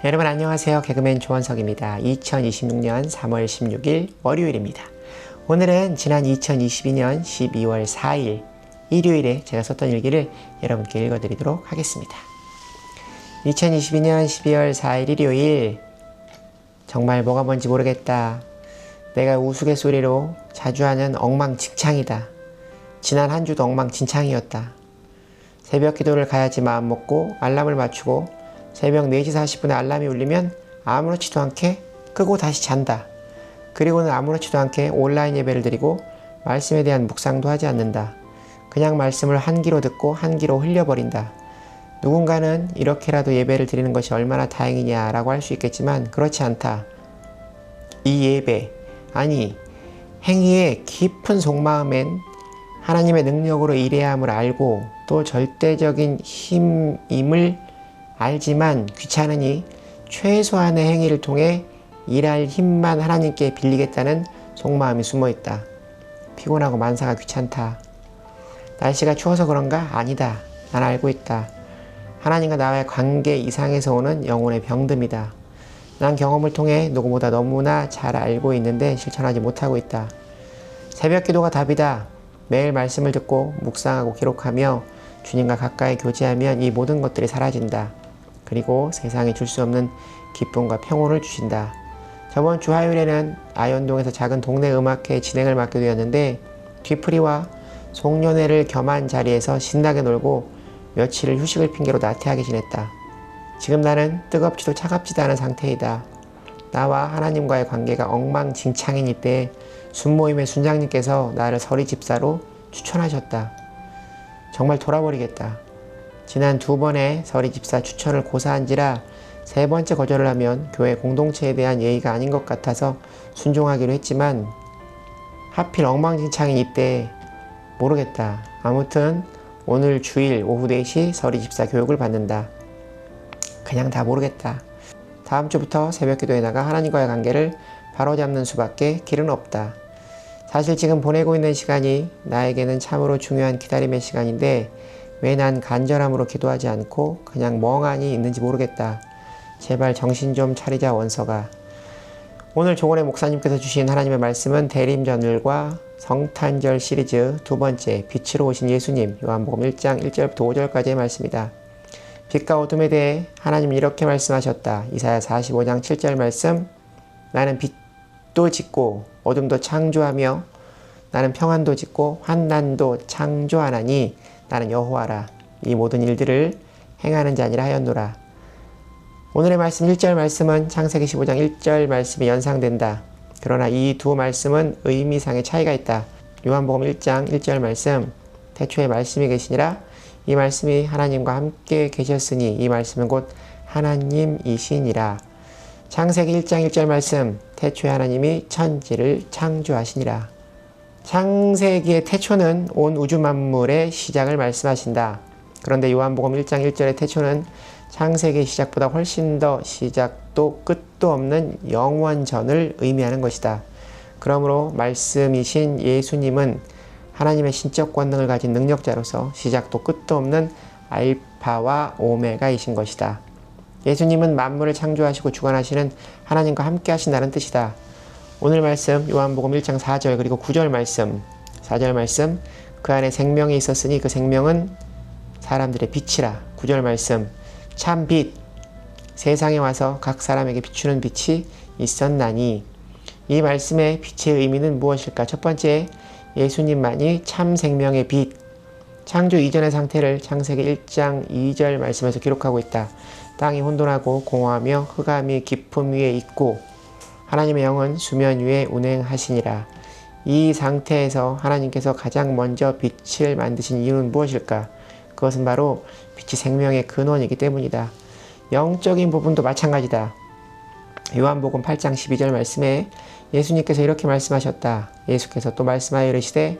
여러분 안녕하세요. 개그맨 조원석입니다. 2026년 3월 16일 월요일입니다. 오늘은 지난 2022년 12월 4일 일요일에 제가 썼던 일기를 여러분께 읽어드리도록 하겠습니다. 2022년 12월 4일 일요일, 정말 뭐가 뭔지 모르겠다. 내가 우스갯소리로 자주 하는 엉망진창이다. 지난 한 주도 엉망진창이었다. 새벽 기도를 가야지 마음먹고 알람을 맞추고 새벽 4시 40분에 알람이 울리면 아무렇지도 않게 끄고 다시 잔다. 그리고는 아무렇지도 않게 온라인 예배를 드리고 말씀에 대한 묵상도 하지 않는다. 그냥 말씀을 한 귀로 듣고 한 귀로 흘려버린다. 누군가는 이렇게라도 예배를 드리는 것이 얼마나 다행이냐라고 할 수 있겠지만 그렇지 않다. 이 예배, 아니 행위의 깊은 속마음엔 하나님의 능력으로 일해야 함을 알고 또 절대적인 힘임을 알지만 귀찮으니 최소한의 행위를 통해 일할 힘만 하나님께 빌리겠다는 속마음이 숨어있다. 피곤하고 만사가 귀찮다. 날씨가 추워서 그런가? 아니다. 난 알고 있다. 하나님과 나와의 관계 이상에서 오는 영혼의 병듦이다. 난 경험을 통해 누구보다 너무나 잘 알고 있는데 실천하지 못하고 있다. 새벽 기도가 답이다. 매일 말씀을 듣고 묵상하고 기록하며 주님과 가까이 교제하면 이 모든 것들이 사라진다. 그리고 세상이 줄 수 없는 기쁨과 평온을 주신다. 저번 주 화요일에는 아현동에서 작은 동네 음악회 진행을 맡게 되었는데 뒤풀이와 송년회를 겸한 자리에서 신나게 놀고 며칠을 휴식을 핑계로 나태하게 지냈다. 지금 나는 뜨겁지도 차갑지도 않은 상태이다. 나와 하나님과의 관계가 엉망진창인 이때 순모임의 순장님께서 나를 서리 집사로 추천하셨다. 정말 돌아버리겠다. 지난 2번의 서리 집사 추천을 고사한지라 3번째 거절을 하면 교회 공동체에 대한 예의가 아닌 것 같아서 순종하기로 했지만 하필 엉망진창인 이때 모르겠다. 아무튼 오늘 주일 오후 4시 서리 집사 교육을 받는다. 그냥 다 모르겠다. 다음 주부터 새벽 기도에 나가 하나님과의 관계를 바로잡는 수밖에 길은 없다. 사실 지금 보내고 있는 시간이 나에게는 참으로 중요한 기다림의 시간인데 왜 난 간절함으로 기도하지 않고 그냥 멍하니 있는지 모르겠다. 제발 정신 좀 차리자 원서가. 오늘 조건의 목사님께서 주신 하나님의 말씀은 대림전율과 성탄절 시리즈 2번째 빛으로 오신 예수님 요한복음 1장 1절부터 5절까지의 말씀이다. 빛과 어둠에 대해 하나님은 이렇게 말씀하셨다. 이사야 45장 7절 말씀. 나는 빛도 짓고 어둠도 창조하며 나는 평안도 짓고 환난도 창조하나니 나는 여호와라. 이 모든 일들을 행하는 자니라 하였노라. 오늘의 말씀 1절 말씀은 창세기 15장 1절 말씀이 연상된다. 그러나 이 두 말씀은 의미상의 차이가 있다. 요한복음 1장 1절 말씀. 태초에 말씀이 계시니라. 이 말씀이 하나님과 함께 계셨으니 이 말씀은 곧 하나님이시니라. 창세기 1장 1절 말씀. 태초에 하나님이 천지를 창조하시니라. 창세기의 태초는 온 우주 만물의 시작을 말씀하신다. 그런데 요한복음 1장 1절의 태초는 창세기의 시작보다 훨씬 더 시작도 끝도 없는 영원전을 의미하는 것이다. 그러므로 말씀이신 예수님은 하나님의 신적 권능을 가진 능력자로서 시작도 끝도 없는 알파와 오메가이신 것이다. 예수님은 만물을 창조하시고 주관하시는 하나님과 함께 하신다는 뜻이다. 오늘 말씀 요한복음 1장 4절 그리고 9절 말씀 4절 말씀 그 안에 생명이 있었으니 그 생명은 사람들의 빛이라. 9절 말씀 참 빛 세상에 와서 각 사람에게 비추는 빛이 있었나니. 이 말씀의 빛의 의미는 무엇일까? 첫 번째, 예수님만이 참 생명의 빛. 창조 이전의 상태를 창세기 1장 2절 말씀에서 기록하고 있다. 땅이 혼돈하고 공허하며 흑암이 깊음 위에 있고 하나님의 영은 수면 위에 운행하시니라. 이 상태에서 하나님께서 가장 먼저 빛을 만드신 이유는 무엇일까? 그것은 바로 빛이 생명의 근원이기 때문이다. 영적인 부분도 마찬가지다. 요한복음 8장 12절 말씀에 예수님께서 이렇게 말씀하셨다. 예수께서 또 말씀하여 이르시되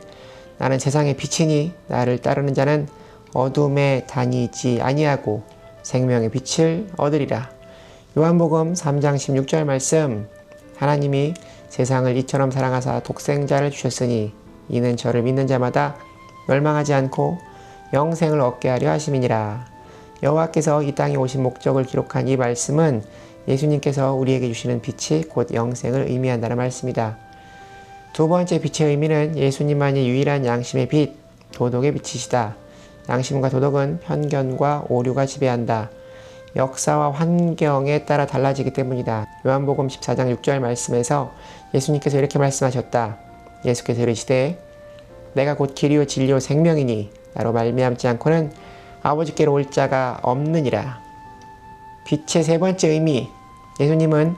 나는 세상의 빛이니 나를 따르는 자는 어둠에 다니지 아니하고 생명의 빛을 얻으리라. 요한복음 3장 16절 말씀 하나님이 세상을 이처럼 사랑하사 독생자를 주셨으니 이는 저를 믿는 자마다 멸망하지 않고 영생을 얻게 하려 하심이니라. 여호와께서 이 땅에 오신 목적을 기록한 이 말씀은 예수님께서 우리에게 주시는 빛이 곧 영생을 의미한다는 말씀이다. 두 번째 빛의 의미는 예수님만이 유일한 양심의 빛, 도덕의 빛이시다. 양심과 도덕은 편견과 오류가 지배한다. 역사와 환경에 따라 달라지기 때문이다. 요한복음 14장 6절 말씀에서 예수님께서 이렇게 말씀하셨다. 예수께서 이르시되 내가 곧 길이요 진리요 생명이니 나로 말미암지 않고는 아버지께로 올 자가 없느니라. 빛의 세 번째 의미, 예수님은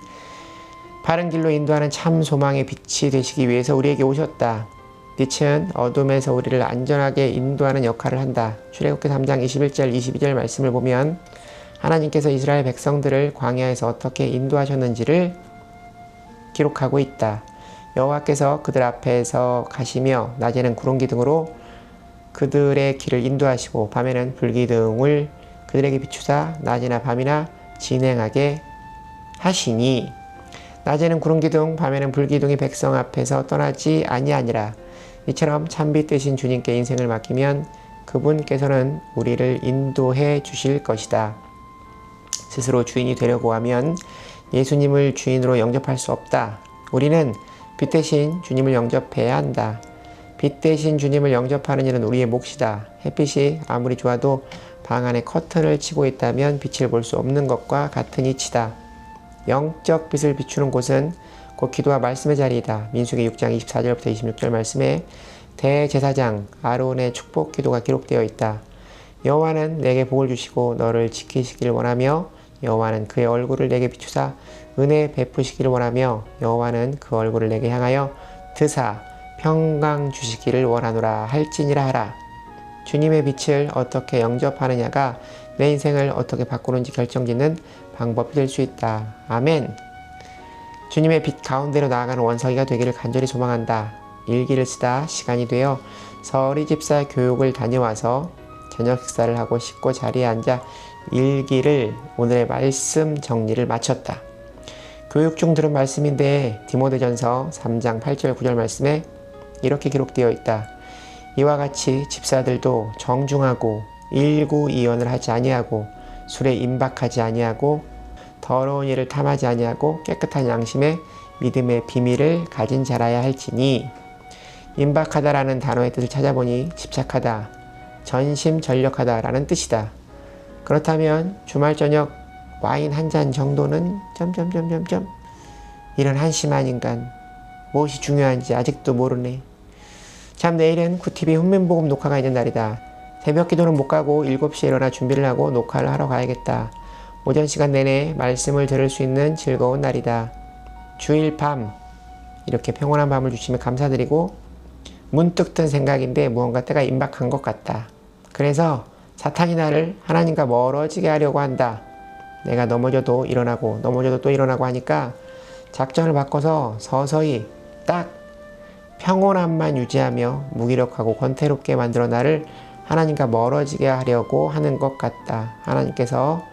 바른 길로 인도하는 참 소망의 빛이 되시기 위해서 우리에게 오셨다. 빛은 어둠에서 우리를 안전하게 인도하는 역할을 한다. 출애굽기 3장 21절 22절 말씀을 보면 하나님께서 이스라엘 백성들을 광야에서 어떻게 인도하셨는지를 기록하고 있다. 여호와께서 그들 앞에서 가시며 낮에는 구름기둥으로 그들의 길을 인도하시고 밤에는 불기둥을 그들에게 비추사 낮이나 밤이나 진행하게 하시니 낮에는 구름기둥 밤에는 불기둥이 백성 앞에서 떠나지 아니하니라. 이처럼 참빛 되신 주님께 인생을 맡기면 그분께서는 우리를 인도해 주실 것이다. 스스로 주인이 되려고 하면 예수님을 주인으로 영접할 수 없다. 우리는 빛 대신 주님을 영접해야 한다. 빛 대신 주님을 영접하는 일은 우리의 몫이다. 햇빛이 아무리 좋아도 방 안에 커튼을 치고 있다면 빛을 볼 수 없는 것과 같은 이치다. 영적 빛을 비추는 곳은 곧 기도와 말씀의 자리이다. 민수기 6장 24절부터 26절 말씀에 대제사장 아론의 축복 기도가 기록되어 있다. 여호와는 내게 복을 주시고 너를 지키시기를 원하며 여호와는 그의 얼굴을 내게 비추사 은혜 베푸시기를 원하며 여호와는 그 얼굴을 내게 향하여 드사 평강 주시기를 원하노라 할지니라 하라. 주님의 빛을 어떻게 영접하느냐가 내 인생을 어떻게 바꾸는지 결정짓는 방법이 될 수 있다. 아멘. 주님의 빛 가운데로 나아가는 원석이가 되기를 간절히 소망한다. 일기를 쓰다 시간이 되어 서리 집사 교육을 다녀와서 저녁 식사를 하고 씻고 자리에 앉아 일기를 오늘의 말씀 정리를 마쳤다. 교육 중 들은 말씀인데 디모데전서 3장 8절 9절 말씀에 이렇게 기록되어 있다. 이와 같이 집사들도 정중하고 일구이연을 하지 아니하고 술에 임박하지 아니하고 더러운 일을 탐하지 아니하고 깨끗한 양심에 믿음의 비밀을 가진 자라야 할지니. 임박하다라는 단어의 뜻을 찾아보니 집착하다, 전심전력하다 라는 뜻이다. 그렇다면 주말 저녁 와인 한 잔 정도는 이런 한심한 인간 무엇이 중요한지 아직도 모르네. 참 내일은 구TV 훈민복음 녹화가 있는 날이다. 새벽 기도는 못 가고 7시에 일어나 준비를 하고 녹화를 하러 가야겠다. 오전 시간 내내 말씀을 들을 수 있는 즐거운 날이다. 주일 밤 이렇게 평온한 밤을 주시면 감사드리고 문득 든 생각인데 무언가 때가 임박한 것 같다. 그래서 사탄이 나를 하나님과 멀어지게 하려고 한다. 내가 넘어져도 일어나고 넘어져도 또 일어나고 하니까 작전을 바꿔서 서서히 딱 평온함만 유지하며 무기력하고 권태롭게 만들어 나를 하나님과 멀어지게 하려고 하는 것 같다. 하나님께서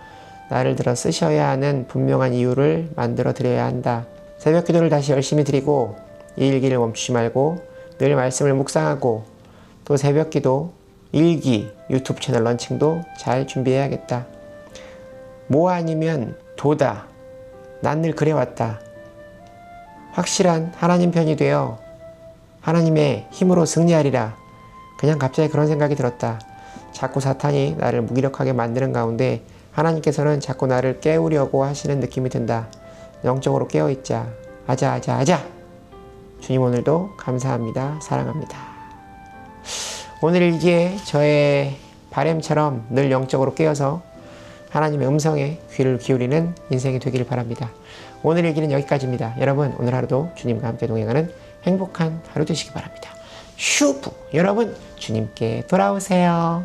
나를 들어 쓰셔야 하는 분명한 이유를 만들어 드려야 한다. 새벽 기도를 다시 열심히 드리고 이 일기를 멈추지 말고 늘 말씀을 묵상하고 또 새벽 기도, 일기, 유튜브 채널 런칭도 잘 준비해야겠다. 뭐 아니면 도다. 난 늘 그래왔다. 확실한 하나님 편이 되어 하나님의 힘으로 승리하리라. 그냥 갑자기 그런 생각이 들었다. 자꾸 사탄이 나를 무기력하게 만드는 가운데 하나님께서는 자꾸 나를 깨우려고 하시는 느낌이 든다. 영적으로 깨어있자. 아자. 주님 오늘도 감사합니다. 사랑합니다. 오늘 일기에 저의 바램처럼 늘 영적으로 깨어서 하나님의 음성에 귀를 기울이는 인생이 되기를 바랍니다. 오늘 일기는 여기까지입니다. 여러분 오늘 하루도 주님과 함께 동행하는 행복한 하루 되시기 바랍니다. 슈프 여러분 주님께 돌아오세요.